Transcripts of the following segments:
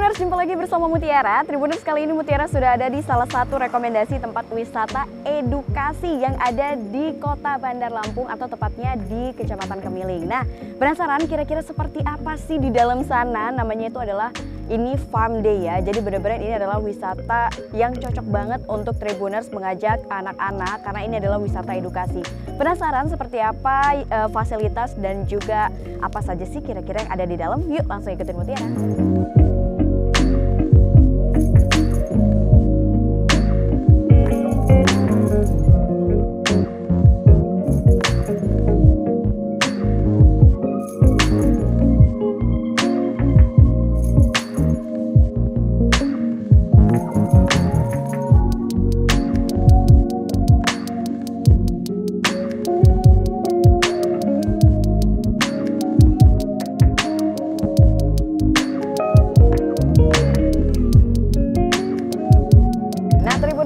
Tribuners, jumpa lagi bersama Mutiara. Tribuners, kali ini Mutiara sudah ada di salah satu rekomendasi tempat wisata edukasi yang ada di Kota Bandar Lampung atau tepatnya di Kecamatan Kemiling. Nah, penasaran kira-kira seperti apa sih di dalam sana? Namanya itu adalah ini Farm Day ya. Jadi benar-benar ini adalah wisata yang cocok banget untuk Tribuners mengajak anak-anak karena ini adalah wisata edukasi. Penasaran seperti apa fasilitas dan juga apa saja sih kira-kira yang ada di dalam? Yuk langsung ikutin Mutiara.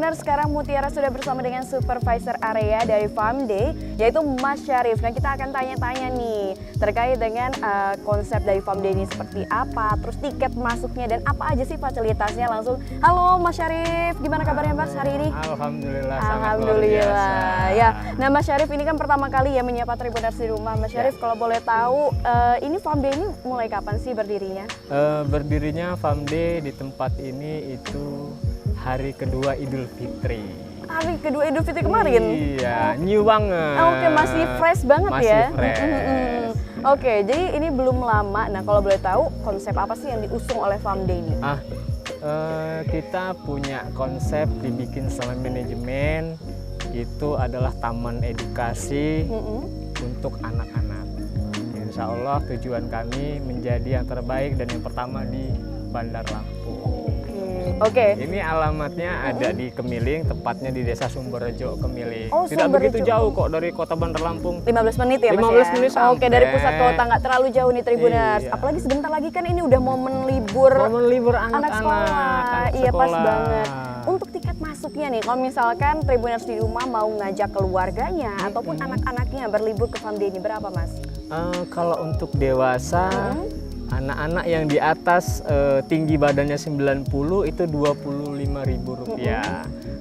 Sekarang Mutiara sudah bersama dengan supervisor area dari Farm Day, yaitu Mas Syarif. Nah, kita akan tanya-tanya nih terkait dengan konsep dari Farm Day ini seperti apa, terus tiket masuknya dan apa aja sih fasilitasnya. Langsung, halo Mas Syarif, gimana kabarnya Mas hari ini? Alhamdulillah, Alhamdulillah. Ya, nah Mas Syarif ini kan pertama kali ya menyapa Tribuners di rumah. Mas Syarif, kalau boleh tahu, ini Farm Day ini mulai kapan sih berdirinya? Berdirinya Farm Day di tempat ini itu hari kedua Idul Fitri. Hari kedua Idul Fitri kemarin? Iya, new banget. Oke, masih fresh banget masih ya? Fresh. Oke, jadi ini belum lama. Nah, kalau boleh tahu konsep apa sih yang diusung oleh Farm Day ini? Kita punya konsep dibikin sama manajemen, itu adalah taman edukasi untuk anak-anak. Insya Allah tujuan kami menjadi yang terbaik dan yang pertama di Bandar Lampung. Oke. Ini alamatnya ada di Kemiling, tepatnya di Desa Sumberrejo, Kemiling. Oh, tidak Sumberrejo. begitu jauh kok dari Kota Bandar Lampung. 15 menit ya Mas 15 ya? menit sampai. Oke, dari pusat kota nggak terlalu jauh nih Tribuners. Iya. Apalagi sebentar lagi kan ini udah momen libur. Momen libur anak sekolah. anak Iya, pas sekolah. banget. Untuk tiket masuknya nih, kalau misalkan Tribuners di rumah mau ngajak keluarganya ataupun anak-anaknya berlibur ke Farm Day ini berapa Mas? Kalau untuk dewasa, anak-anak yang di atas tinggi badannya 90 itu Rp25.000.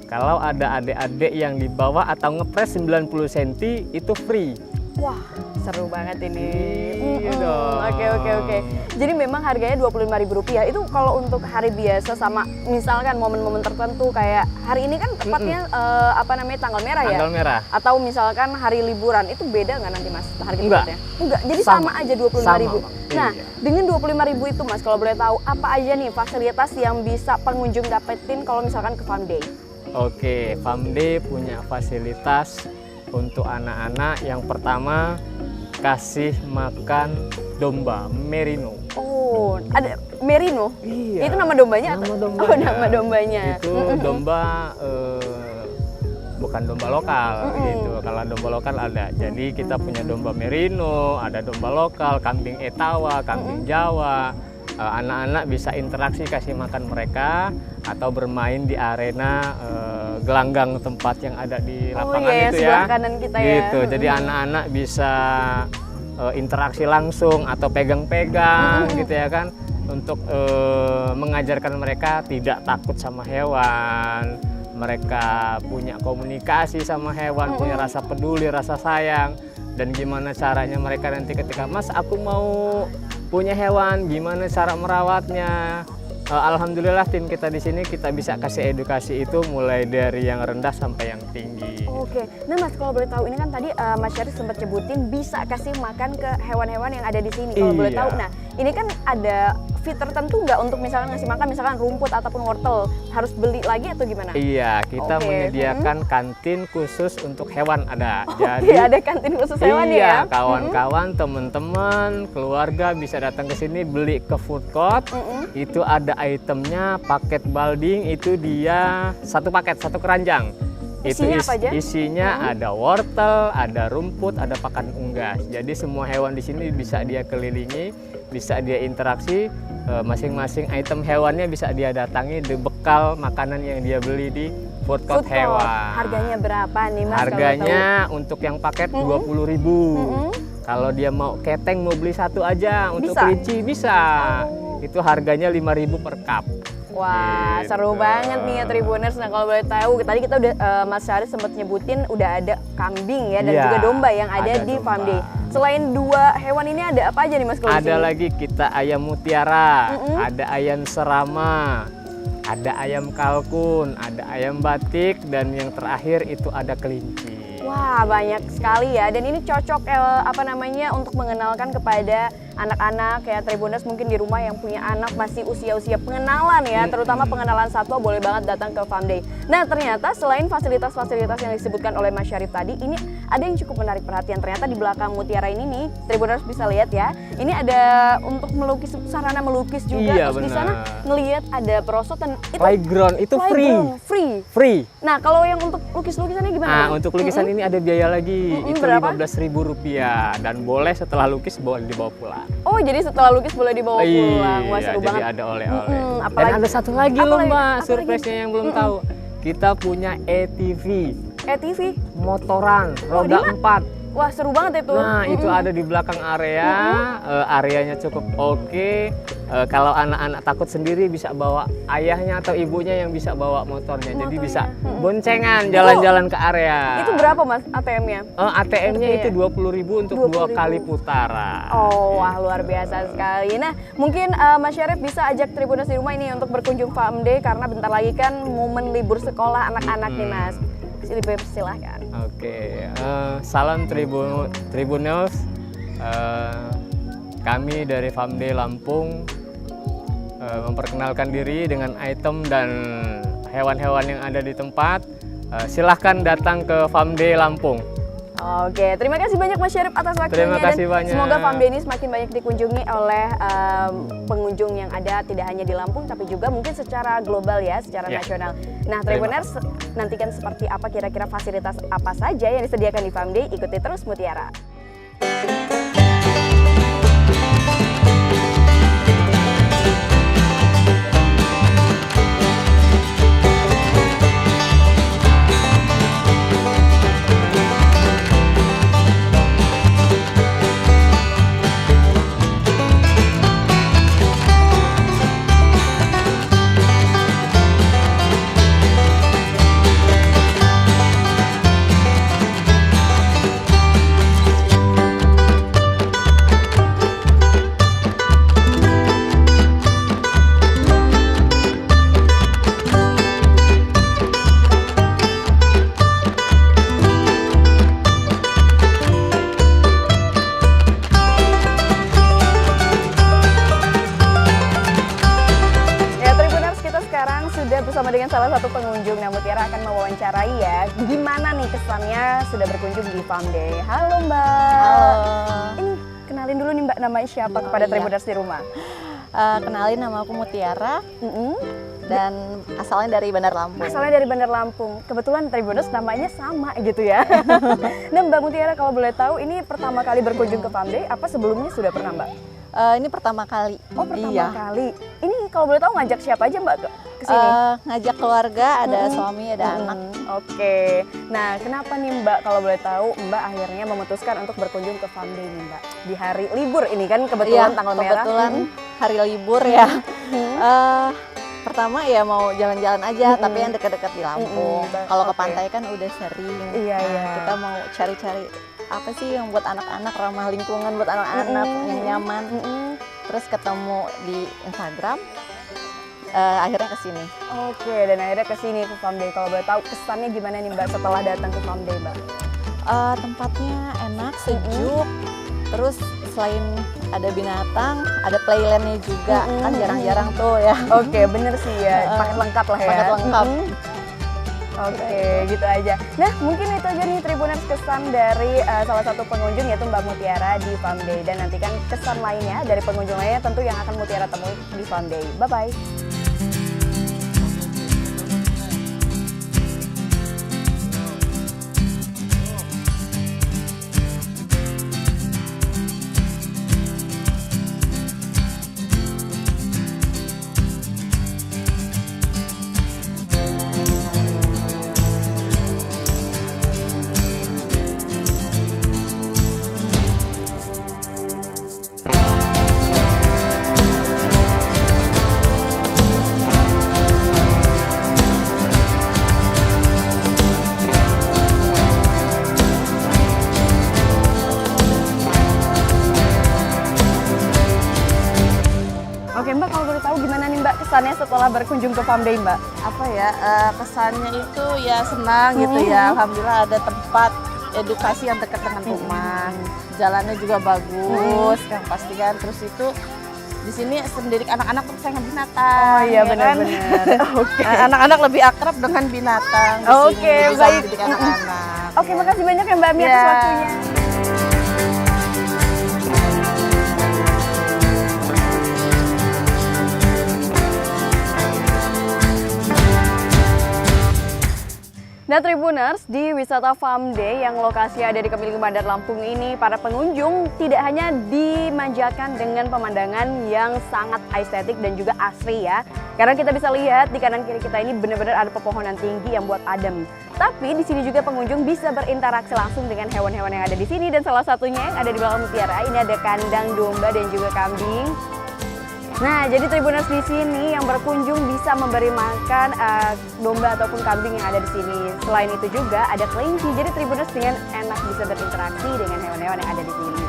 Kalau ada adik-adik yang di bawah atau ngepres 90 cm itu free. Wah, seru banget ini. Iya dong. Oke. Jadi memang harganya Rp25.000. Itu kalau untuk hari biasa sama misalkan momen-momen tertentu kayak hari ini kan tepatnya tanggal merah ya? Tanggal merah. Atau misalkan hari liburan, itu beda nggak nanti Mas harga Enggak. tiketnya? Enggak. Jadi sama aja Rp25.000. Nah, Iya. dengan Rp25.000 itu Mas, kalau boleh tahu apa aja nih fasilitas yang bisa pengunjung dapetin kalau misalkan ke Farm Day? Oke, Farm Day punya fasilitas untuk anak-anak. Yang pertama, kasih makan domba merino. Oh, ada merino? Iya. Itu nama dombanya? Nama atau? dombanya. Oh, nama dombanya. Itu domba bukan domba lokal gitu. Kalau domba lokal ada. Jadi kita punya domba merino, ada domba lokal, kambing etawa, kambing Jawa. Anak-anak bisa interaksi kasih makan mereka atau bermain di arena gelanggang tempat yang ada di lapangan itu ya. Sebelah kanan kita ya. Gitu. Jadi anak-anak bisa interaksi langsung atau pegang-pegang gitu ya kan, untuk mengajarkan mereka tidak takut sama hewan. Mereka punya komunikasi sama hewan, punya rasa peduli, rasa sayang. Dan gimana caranya mereka nanti ketika, Mas aku mau punya hewan, gimana cara merawatnya. Alhamdulillah tim kita di sini kita bisa kasih edukasi itu mulai dari yang rendah sampai yang tinggi. Oke, nah Mas kalau boleh tahu ini kan tadi Mas Syarif sempat sebutin bisa kasih makan ke hewan-hewan yang ada di sini. Kalau boleh tahu, nah ini kan ada fee tertentu nggak untuk misalkan ngasih makan misalkan rumput ataupun wortel, harus beli lagi atau gimana? Iya, kita menyediakan kantin khusus untuk hewan ada. Jadi ada kantin khusus hewan ya? Iya, kawan-kawan, teman-teman, keluarga bisa datang ke sini beli ke food court. Itu ada itemnya, paket balding itu dia satu paket, satu keranjang. Isinya apa aja? Isinya ada wortel, ada rumput, ada pakan unggas. Jadi semua hewan di sini bisa dia kelilingi, bisa dia interaksi. Masing-masing item hewannya bisa dia datangi di bekal makanan yang dia beli di food court hewan. Harganya berapa nih Mas? Harganya untuk yang paket 20.000. Kalau dia mau keteng, mau beli satu aja untuk kelinci bisa. itu harganya 5.000 per cup. Wah, Gitu. seru banget nih ya Tribuners. Nah, kalau boleh tahu, tadi kita udah Mas Syarif sempat nyebutin udah ada kambing ya dan Iya, juga domba yang ada di domba. Farm Day. Selain dua hewan ini ada apa aja nih Mas? Kalau di Ada sini? lagi kita ayam mutiara, ada ayam serama, ada ayam kalkun, ada ayam batik, dan yang terakhir itu ada kelinci. Wah, banyak sekali ya. Dan ini cocok untuk mengenalkan kepada anak-anak ya Tribuners mungkin di rumah yang punya anak masih usia-usia pengenalan ya, terutama pengenalan satwa, boleh banget datang ke Farm Day. Nah, ternyata selain fasilitas-fasilitas yang disebutkan oleh Mas Syarif tadi, ini ada yang cukup menarik perhatian. Ternyata di belakang Mutiara ini nih, Tribuners bisa lihat ya. Ini ada untuk melukis, sarana melukis juga. Iya, Terus di sana benar. ngelihat ada perosotan itu Playground itu playground, free. Nah, kalau yang untuk lukis-lukisannya gimana? Nah, Bang? untuk lukisan ini ada biaya lagi, itu berapa? Rp15.000 dan boleh setelah lukis boleh dibawa pulang. Oh, jadi setelah lukis boleh dibawa pulang. Wah, Iya, seru jadi banget. ada oleh-oleh. Dan Apalagi- ada satu lagi apa loh lagi? Mbak, Apa lagi? surprise-nya yang belum tahu. Kita punya ATV, TV. motoran, di roda mana? 4. Wah, seru banget itu. Nah, itu ada di belakang area, areanya cukup oke. Kalau anak-anak takut sendiri bisa bawa ayahnya atau ibunya yang bisa bawa motornya. Jadi bisa boncengan jalan-jalan ke area. Itu berapa Mas ATM-nya? ATM-nya itu 20.000 untuk 2 20.000. kali putaran. Oh, wah luar biasa sekali. Nah, mungkin Mas Syarif bisa ajak Tribuners di rumah ini untuk berkunjung Farm Day karena bentar lagi kan momen libur sekolah anak-anak nih Mas. Silahkan. Oke, salam Tribuners. Kami dari Farm Day Lampung memperkenalkan diri dengan item dan hewan-hewan yang ada di tempat. Silahkan datang ke Farm Day Lampung. Oke, terima kasih banyak Mas Syarif atas waktunya. Terima kasih dan banyak. Semoga Farm Day ini semakin banyak dikunjungi oleh pengunjung yang ada tidak hanya di Lampung tapi juga mungkin secara global ya, secara Ya. nasional. Nah, Tribuners nantikan seperti apa kira-kira fasilitas apa saja yang disediakan di Farm Day. Ikuti terus Mutiara. Ya Tribuners, kita sekarang sudah bersama dengan salah satu pengunjung. Nah, Mutiara akan mewawancarai ya, gimana nih kesannya sudah berkunjung di Farm Day. Halo Mbak. Halo. Ini kenalin dulu nih Mbak, namanya siapa kepada iya. Tribuners di rumah? Kenalin, nama aku Mutiara Mm-mm. dan asalnya dari Bandar Lampung. Asalnya dari Bandar Lampung. Kebetulan Tribuners namanya sama gitu ya. Nah Mbak Mutiara, kalau boleh tahu ini pertama kali berkunjung ke Farm Day, apa sebelumnya sudah pernah Mbak? Ini pertama kali. Oh, pertama Iya. kali. Ini kalau boleh tahu ngajak siapa aja Mbak ke sini? Ngajak keluarga, ada suami, ada anak. Oke. Nah, kenapa nih Mbak kalau boleh tahu Mbak akhirnya memutuskan untuk berkunjung ke Farm Day nih Mbak? Di hari libur ini kan kebetulan Iya, tanggal merah. kebetulan hari libur ya. Pertama ya mau jalan-jalan aja, tapi yang dekat-dekat di Lampung. Kalau ke Oke. pantai kan udah sering. Iya, iya. Kita mau cari-cari apa sih yang buat anak-anak, ramah lingkungan buat anak-anak, yang nyaman. Terus ketemu di Instagram, akhirnya kesini. Oke, dan akhirnya ke sini ke Farm Day. Kalau boleh tahu kesannya gimana nih Mbak setelah datang ke Farm Day Mbak? Tempatnya enak, sejuk. Terus selain ada binatang, ada playlandnya juga. Kan jarang-jarang tuh ya. Oke, bener sih ya. Paket lengkap lah ya. Paket lengkap. Oke, gitu aja. Nah, mungkin itu aja nih Tribuners kesan dari salah satu pengunjung yaitu Mbak Mutiara di Farm Day. Dan nantikan kesan lainnya dari pengunjung lainnya tentu yang akan Mutiara temui di Farm Day. Bye-bye. kesannya setelah berkunjung ke Farm Day, Mbak? Apa ya, kesannya itu ya senang gitu ya. Alhamdulillah ada tempat edukasi yang dekat dengan rumah. Jalannya juga bagus, yang pasti kan. Terus itu di sini mendidik anak-anak untuk sayang binatang. Oh iya, ya kan? benar-benar. Oke. Anak-anak lebih akrab dengan binatang di Oke, sini. Bisa baik. mendidik anak-anak. Oke, makasih banyak ya Mbak Mia Ya. atas waktunya. Nah Tribuners, di wisata Farm Day yang lokasinya ada di Kemiling Bandar Lampung ini, para pengunjung tidak hanya dimanjakan dengan pemandangan yang sangat estetik dan juga asri ya. Karena kita bisa lihat di kanan kiri kita ini benar-benar ada pepohonan tinggi yang buat adem. Tapi di sini juga pengunjung bisa berinteraksi langsung dengan hewan-hewan yang ada di sini, dan salah satunya yang ada di belakang Mutiara ini ada kandang domba dan juga kambing. Nah, jadi Tribuners di sini yang berkunjung bisa memberi makan domba ataupun kambing yang ada di sini. Selain itu juga ada kelinci, jadi Tribuners dengan enak bisa berinteraksi dengan hewan-hewan yang ada di sini.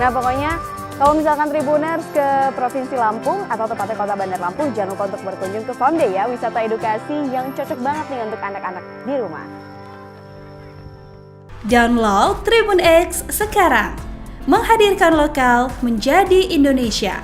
Nah, pokoknya kalau misalkan Tribuners ke Provinsi Lampung atau tepatnya Kota Bandar Lampung, jangan lupa untuk berkunjung ke Farm Day ya, wisata edukasi yang cocok banget nih untuk anak-anak di rumah. Download Tribun X sekarang, menghadirkan lokal menjadi Indonesia.